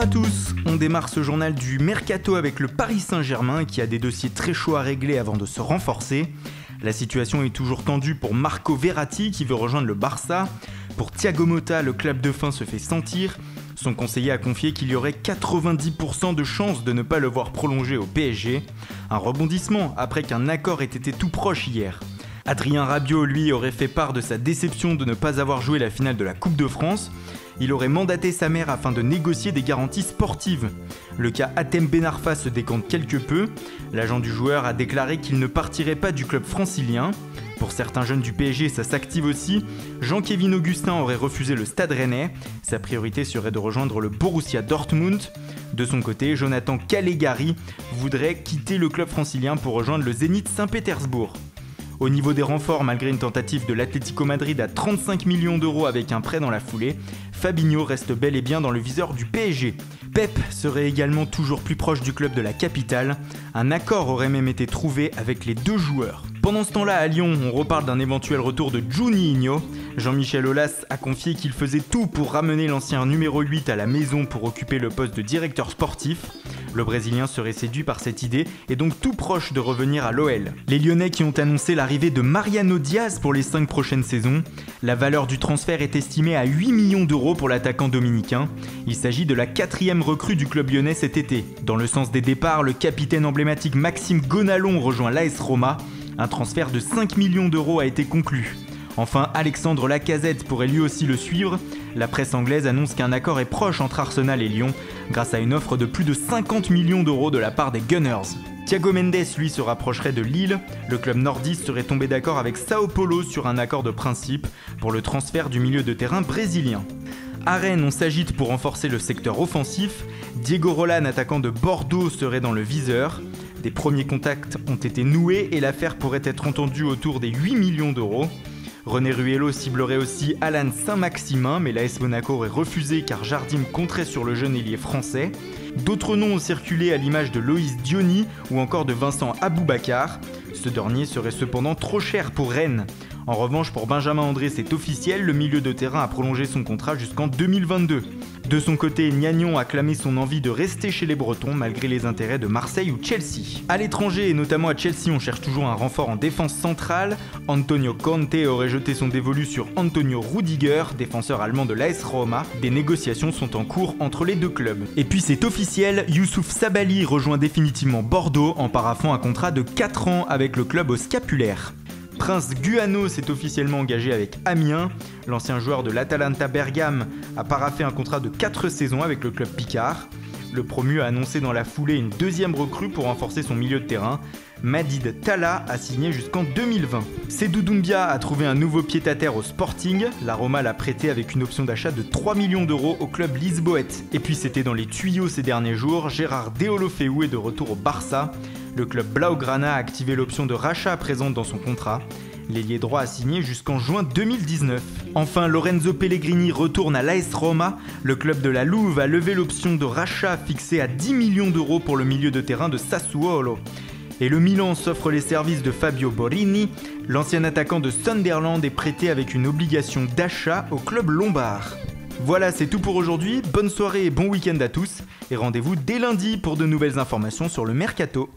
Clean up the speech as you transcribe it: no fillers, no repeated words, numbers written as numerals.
à tous, on démarre ce journal du Mercato avec le Paris Saint-Germain qui a des dossiers très chauds à régler avant de se renforcer. La situation est toujours tendue pour Marco Verratti qui veut rejoindre le Barça. Pour Thiago Motta, le club de fin se fait sentir. Son conseiller a confié qu'il y aurait 90% de chances de ne pas le voir prolonger au PSG. Un rebondissement après qu'un accord ait été tout proche hier. Adrien Rabiot, lui, aurait fait part de sa déception de ne pas avoir joué la finale de la Coupe de France. Il aurait mandaté sa mère afin de négocier des garanties sportives. Le cas Hatem Ben Arfa se décante quelque peu. L'agent du joueur a déclaré qu'il ne partirait pas du club francilien. Pour certains jeunes du PSG, ça s'active aussi. Jean-Kévin Augustin aurait refusé le Stade Rennais. Sa priorité serait de rejoindre le Borussia Dortmund. De son côté, Jonathan Calegari voudrait quitter le club francilien pour rejoindre le Zénith Saint-Pétersbourg. Au niveau des renforts, malgré une tentative de l'Atlético Madrid à 35 millions d'euros avec un prêt dans la foulée, Fabinho reste bel et bien dans le viseur du PSG. Pep serait également toujours plus proche du club de la capitale. Un accord aurait même été trouvé avec les deux joueurs. Pendant ce temps-là, à Lyon, on reparle d'un éventuel retour de Juninho. Jean-Michel Aulas a confié qu'il faisait tout pour ramener l'ancien numéro 8 à la maison pour occuper le poste de directeur sportif. Le Brésilien serait séduit par cette idée et donc tout proche de revenir à l'OL. Les Lyonnais qui ont annoncé l'arrivée de Mariano Diaz pour les 5 prochaines saisons. La valeur du transfert est estimée à 8 millions d'euros pour l'attaquant dominicain. Il s'agit de la 4e recrue du club lyonnais cet été. Dans le sens des départs, le capitaine emblématique Maxime Gonalon rejoint l'AS Roma. Un transfert de 5 millions d'euros a été conclu. Enfin, Alexandre Lacazette pourrait lui aussi le suivre. La presse anglaise annonce qu'un accord est proche entre Arsenal et Lyon, grâce à une offre de plus de 50 millions d'euros de la part des Gunners. Thiago Mendes, lui, se rapprocherait de Lille. Le club nordiste serait tombé d'accord avec Sao Paulo sur un accord de principe pour le transfert du milieu de terrain brésilien. À Rennes, on s'agite pour renforcer le secteur offensif. Diego Roland, attaquant de Bordeaux, serait dans le viseur. Des premiers contacts ont été noués et l'affaire pourrait être entendue autour des 8 millions d'euros. René Ruello ciblerait aussi Alan Saint-Maximin, mais l'AS Monaco aurait refusé car Jardim compterait sur le jeune ailier français. D'autres noms ont circulé à l'image de Loïs Diony ou encore de Vincent Aboubakar. Ce dernier serait cependant trop cher pour Rennes. En revanche, pour Benjamin André, c'est officiel, le milieu de terrain a prolongé son contrat jusqu'en 2022. De son côté, Gnagnon a clamé son envie de rester chez les Bretons malgré les intérêts de Marseille ou Chelsea. À l'étranger et notamment à Chelsea, on cherche toujours un renfort en défense centrale. Antonio Conte aurait jeté son dévolu sur Antonio Rudiger, défenseur allemand de l'AS Roma. Des négociations sont en cours entre les deux clubs. Et puis c'est officiel, Youssouf Sabaly rejoint définitivement Bordeaux en paraphant un contrat de 4 ans avec le club au scapulaire. Prince Guano s'est officiellement engagé avec Amiens. L'ancien joueur de l'Atalanta Bergame a paraphé un contrat de 4 saisons avec le club picard. Le promu a annoncé dans la foulée une 2e recrue pour renforcer son milieu de terrain. Madid Talla a signé jusqu'en 2020. Seydou Doumbia a trouvé un nouveau pied-à-terre au Sporting. La Roma l'a prêté avec une option d'achat de 3 millions d'euros au club lisboète. Et puis c'était dans les tuyaux ces derniers jours, Gérard Deulofeu est de retour au Barça. Le club Blaugrana a activé l'option de rachat présente dans son contrat. L'ailier droit a signé jusqu'en juin 2019. Enfin, Lorenzo Pellegrini retourne à l'AS Roma. Le club de la Louve a levé l'option de rachat fixée à 10 millions d'euros pour le milieu de terrain de Sassuolo. Et le Milan s'offre les services de Fabio Borini. L'ancien attaquant de Sunderland est prêté avec une obligation d'achat au club lombard. Voilà, c'est tout pour aujourd'hui. Bonne soirée et bon week-end à tous. Et rendez-vous dès lundi pour de nouvelles informations sur le Mercato.